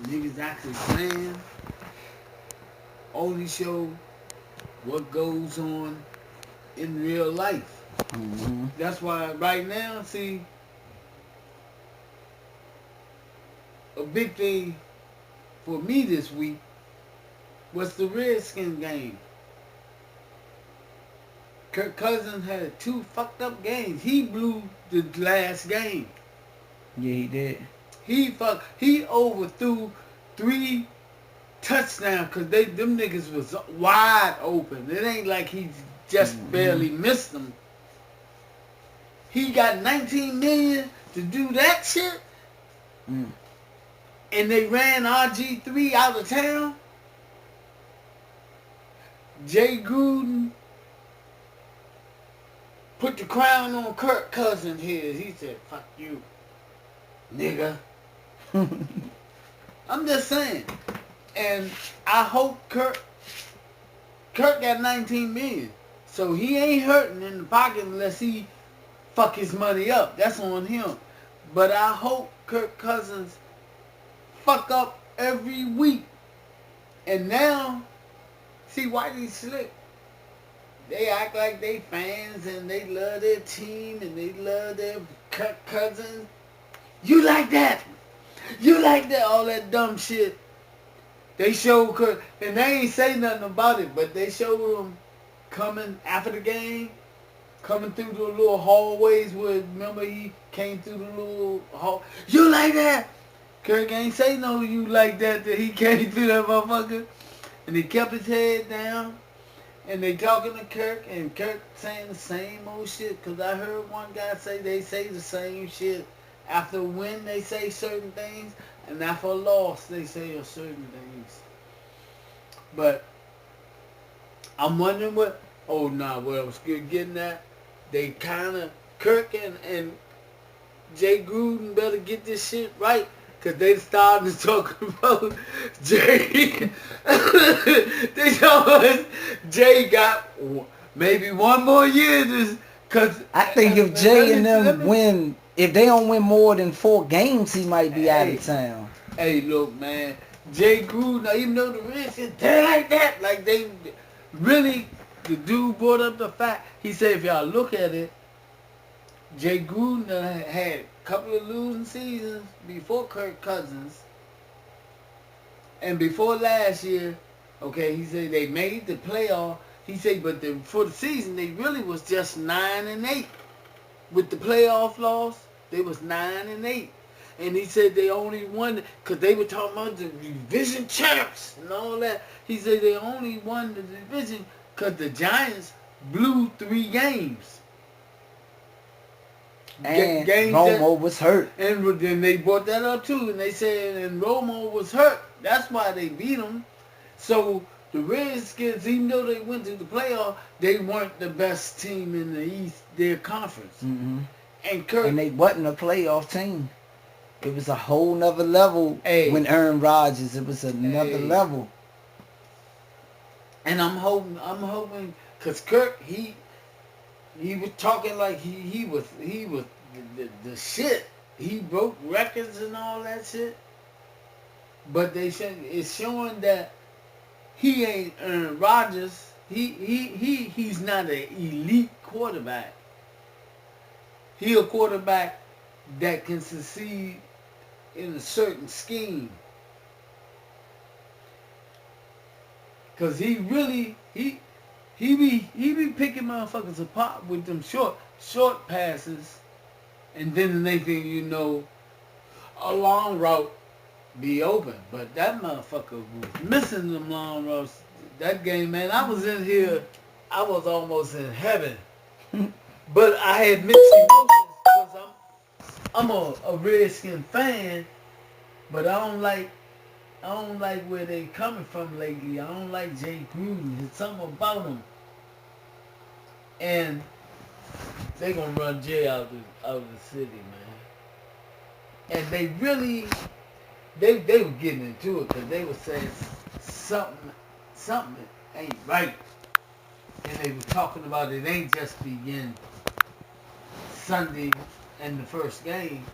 Niggas actually playing only show what goes on in real life. Mm-hmm. That's why right now, see, a big thing for me this week was the Redskin game. Kirk Cousins had two fucked up games. He blew the last game. Yeah, he did. He overthrew three touchdowns because them niggas was wide open. It ain't like he just Mm-hmm. barely missed them. He got 19 million to do that shit, Mm. and they ran RG3 out of town. Jay Gruden put the crown on Kirk Cousins' head. He said, "Fuck you, nigga." I'm just saying. And I hope Kirk got 19 million. So he ain't hurting in the pocket unless he fuck his money up. That's on him. But I hope Kirk Cousins fuck up every week. And now, see why these slick. They act like they fans and they love their team and they love their Kirk Cousins. You like that? You like that? All that dumb shit. They showed Kirk, and they ain't say nothing about it, but they showed him coming after the game, coming through the little hallways where, remember, he came through the little hall. You like that? Kirk ain't say no you like that he came through that motherfucker. And he kept his head down, and they talking to Kirk, and Kirk saying the same old shit, because I heard one guy say they say the same shit. After a win, they say certain things, and after a loss, they say certain things. But I'm wondering what. Oh nah, what I was getting at. They kind of Kirk and Jay Gruden better get this shit right, cause they started talking about Jay. They told us Jay got maybe one more year. Cause I think if Jay and them win, if they don't win more than 4 games, he might be out of town. Hey, look, man. Jay Gruden, even though the Redskins, they're like that. Like, they really, the dude brought up the fact. He said, if y'all look at it, Jay Gruden had a couple of losing seasons before Kirk Cousins. And before last year, okay, he said they made the playoff. He said, but for the season, they really was just 9-8. With the playoff loss, they was 9-8. And he said they only won because they were talking about the division champs and all that. He said they only won the division because the Giants blew 3 games. And Romo was hurt. And then they brought that up too. And they said, and Romo was hurt. That's why they beat him. So the Redskins, even though they went to the playoff, they weren't the best team in the East, their conference. Mm-hmm. And they wasn't a playoff team. It was a whole nother level when Aaron Rodgers. It was another level. And I'm hoping, cause Kirk, he was talking like he was the shit. He broke records and all that shit. But it's showing that he ain't Aaron Rodgers. He's not an elite quarterback. He a quarterback that can succeed in a certain scheme. Cause he really he be picking motherfuckers apart with them short passes, and then the next thing you know, a long route be open. But that motherfucker was missing them long routes. That game, man, I was in here, I was almost in heaven. But I had mixed emotions because I'm a Redskin fan, but I don't like where they coming from lately. I don't like Jay Gruden. There's something about him. And they gonna run Jay out of the city, man. And they really, they were getting into it because they were saying something ain't right. And they were talking about it ain't just begin Sunday and the first game.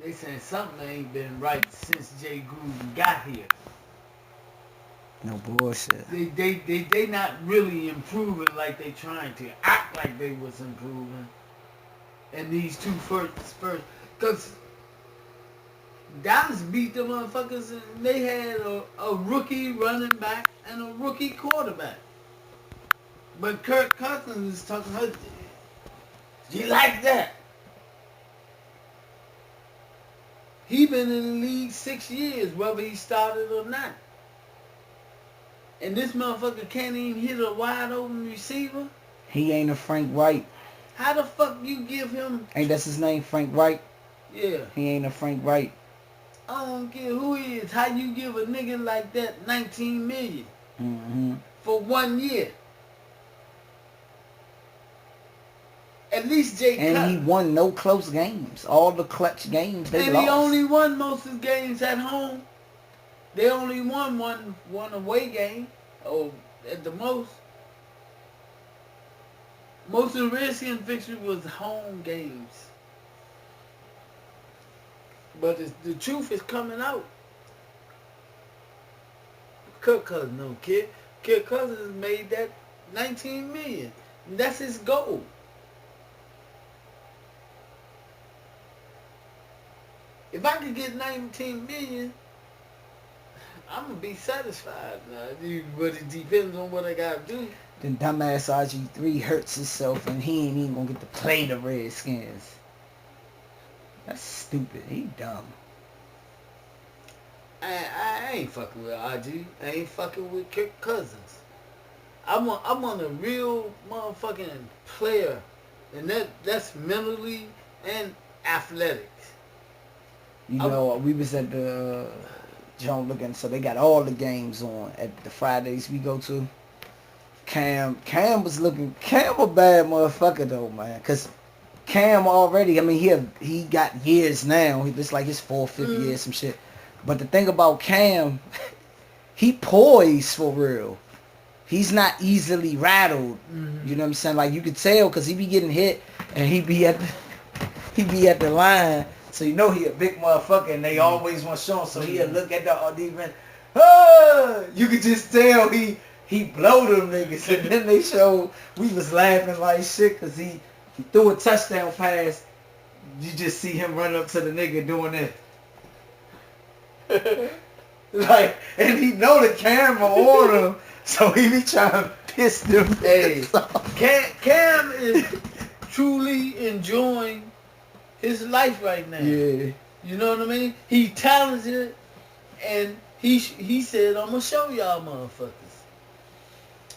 They saying something ain't been right since GruDen got here. No bullshit. They not really improving like they trying to act like they was improving. And these two first, cause Dallas beat the motherfuckers and they had a rookie running back and a rookie quarterback. But KirK Cousins is talking about, he like that. He been in the league 6 years, whether he started or not. And this motherfucker can't even hit a wide open receiver. He ain't a Frank Wright. How the fuck you give him? Ain't that's his name, Frank Wright? Yeah. He ain't a Frank Wright. I don't care who he is. How you give a nigga like that 19 million for 1 year? At least And he won no close games. All the clutch games they lost. And he only won most of his games at home. They only won one away game, or at the most. Most of the Redskins fixture was home games. But the truth is coming out. KirK Cousins, no kid. KirK Cousins made that 19 million. That's his goal. If I could get 19 million, I'm gonna be satisfied. But it depends on what I gotta do. Then dumbass RG3 hurts himself and he ain't even gonna get to play the Redskins. That's stupid. He dumb. I ain't fucking with RG. I ain't fucking with KirK Cousins. I'm on a real motherfucking player, and that's mentally and athletics. You know, we was at the Joan looking, so they got all the games on at the Fridays we go to. Cam was looking. Cam a bad motherfucker though, man. Cause Cam already, I mean, he got years now. It's like his 4th, 5th year, some shit. But the thing about Cam, he poised for real. He's not easily rattled. You know what I'm saying? Like you could tell, cause he be getting hit and he be at the line. So you know he a big motherfucker and they always want to show him. So he'll look at the defense. You could just tell he blow them niggas. And then they showed, we was laughing like shit because he threw a touchdown pass. You just see him run up to the nigga doing that. Like, and he know the camera on him. So he be trying to piss them. Hey, Cam is truly enjoying his life right now. Yeah. You know what I mean? He talented, and he said, I'm going to show y'all motherfuckers.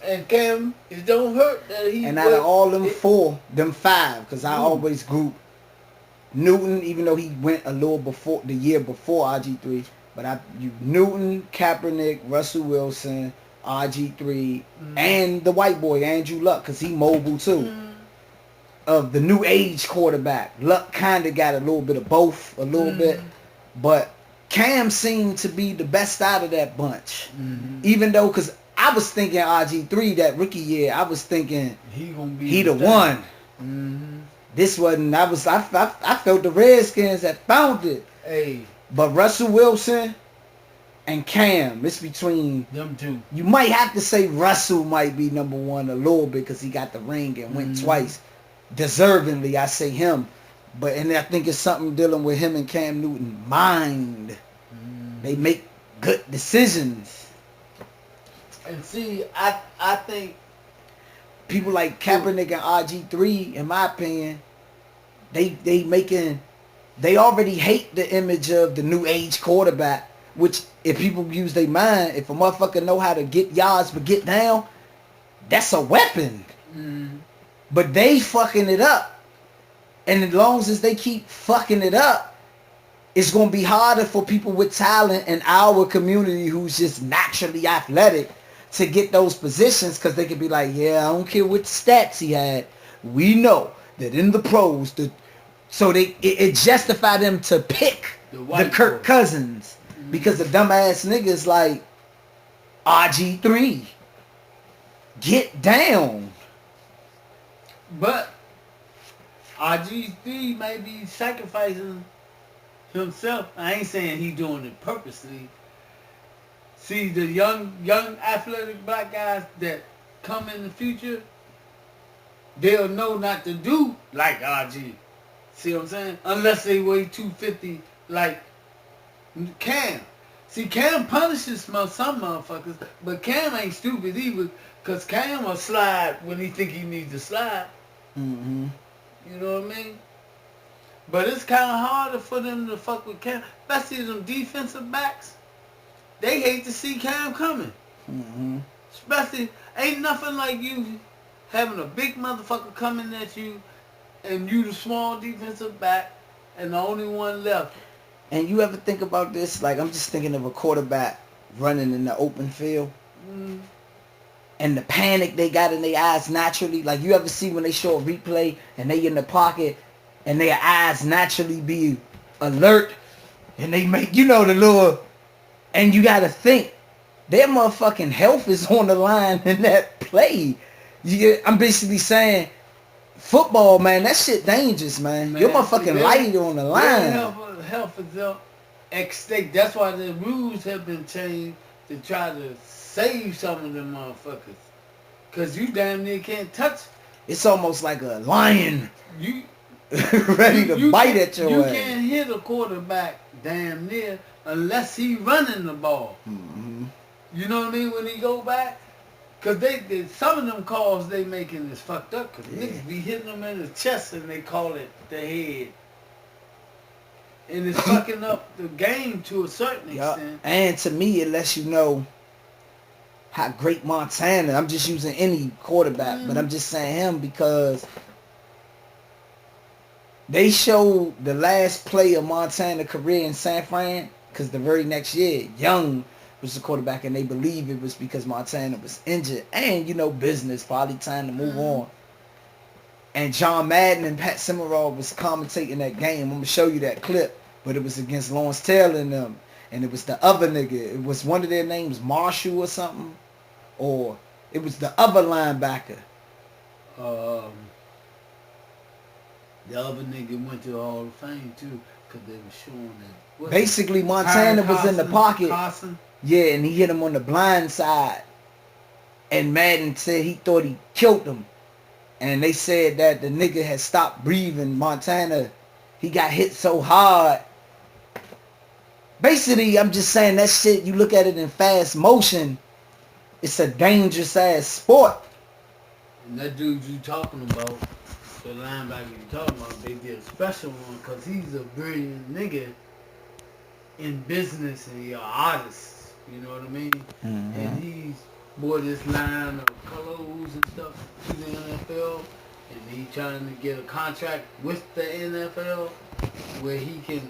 And Cam, it don't hurt that he... And out of all them five, because I always group Newton, even though he went a little before, the year before RG3, but Newton, Kaepernick, Russell Wilson, RG3, and the white boy, Andrew Luck, because he mobile too. Of the new age quarterback. Luck kind of got a little bit of both, a little bit. But Cam seemed to be the best out of that bunch. Even though, because I was thinking RG3 that rookie year, I was thinking he the one. This wasn't, I felt the Redskins had found it. Hey. But Russell Wilson and Cam, it's between them two. You might have to say Russell might be number one a little bit because he got the ring and went twice. Deservingly, I say him. And I think it's something dealing with him and Cam Newton. Mind. They make good decisions. And see, I think people like Kaepernick and RG3, in my opinion, they already hate the image of the new age quarterback, which if people use their mind, if a motherfucker know how to get yards but get down, that's a weapon. But they fucking it up. And as long as they keep fucking it up, it's going to be harder for people with talent in our community who's just naturally athletic to get those positions, because they could be like, yeah, I don't care what stats he had. We know that in the pros, so it justified them to pick the KirK Cousins because the dumbass niggas like RG3 get down. But RG3 may be sacrificing himself. I ain't saying he doing it purposely. See, the young athletic black guys that come in the future, they'll know not to do like RG. See what I'm saying? Unless they weigh 250 like Cam. See, Cam punishes some motherfuckers, but Cam ain't stupid either, because Cam will slide when he think he needs to slide. Mm-hmm. You know what I mean? But it's kind of harder for them to fuck with Cam, especially them defensive backs. They hate to see Cam coming. Mm-hmm. Especially, ain't nothing like you having a big motherfucker coming at you and you the small defensive back and the only one left. And you ever think about this? Like, I'm just thinking of a quarterback running in the open field. Mm. And the panic they got in their eyes naturally. Like, you ever see when they show a replay and they in the pocket and their eyes naturally be alert and they make, you know, the little... And you got to think, their motherfucking health is on the line in that play. I'm basically saying, football, man, that shit dangerous, man. Your motherfucking life on the line. Health is up at stake. That's why the rules have been changed to try to save some of them motherfuckers. Because you damn near can't touch. It's almost like a lion You ready to bite at your ass. You can't hit a quarterback damn near unless he running the ball. Mm-hmm. You know what I mean? When he go back, cause some of them calls they making is fucked up. Cause niggas be hitting them in the chest and they call it the head, and it's fucking up the game to a certain extent. And to me, it lets you know how great Montana. I'm just using any quarterback, but I'm just saying him because they showed the last play of Montana career in San Fran. Because the very next year, Young was the quarterback, and they believe it was because Montana was injured. And, you know, business, probably time to move on. And John Madden and Pat Summerall was commentating that game. I'm going to show you that clip. But it was against Lawrence Taylor and them. And it was the other nigga. It was one of their names, Marshall or something. Or it was the other linebacker. The other nigga went to the Hall of Fame, too. Because they were showing that. Basically, Montana was in the pocket. Carson. Yeah, and he hit him on the blind side. And Madden said he thought he killed him. And they said that the nigga had stopped breathing. Montana, he got hit so hard. Basically, I'm just saying that shit, you look at it in fast motion, it's a dangerous ass sport. And that dude you talking about, the linebacker you talking about, they did a special one because he's a brilliant nigga in business and you're an artist, you know what I mean? Mm-hmm. And he's bought this line of clothes and stuff to the NFL, and he trying to get a contract with the NFL where he can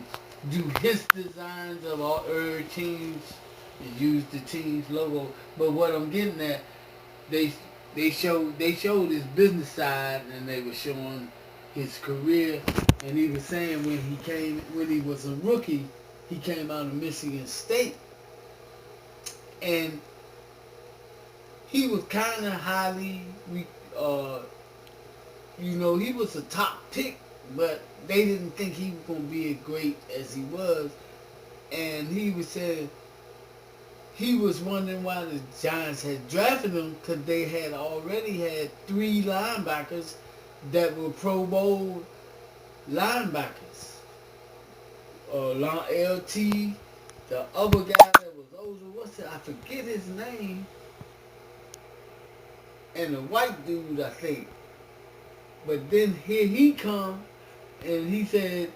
do his designs of all teams and use the team's logo. But what I'm getting at, they showed his business side, and they were showing his career, and he was saying when he was a rookie, he came out of Michigan State, and he was kind of highly, he was a top pick, but they didn't think he was going to be as great as he was, and he was saying he was wondering why the Giants had drafted him, because they had already had 3 linebackers that were Pro Bowl linebackers. LT, the other guy that was older, I forget his name, and the white dude, I think. But then here he come, and he said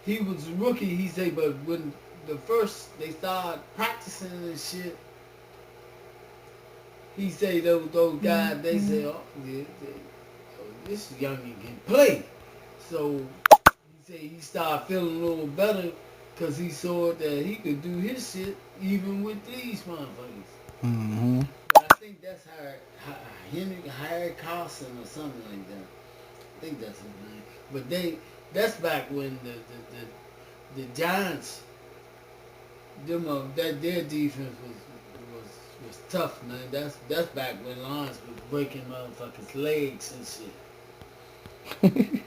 he was a rookie. He said, but when the first they started practicing and shit, he said those guys, they said, oh, yeah, this youngin can play. So he said he started feeling a little better because he saw that he could do his shit even with these motherfuckers. Mm-hmm. But I think that's Harry Carson or something like that. I think that's his name. But that's back when the Giants, their defense was tough, man. That's back when Lawrence was breaking motherfuckers' legs and shit.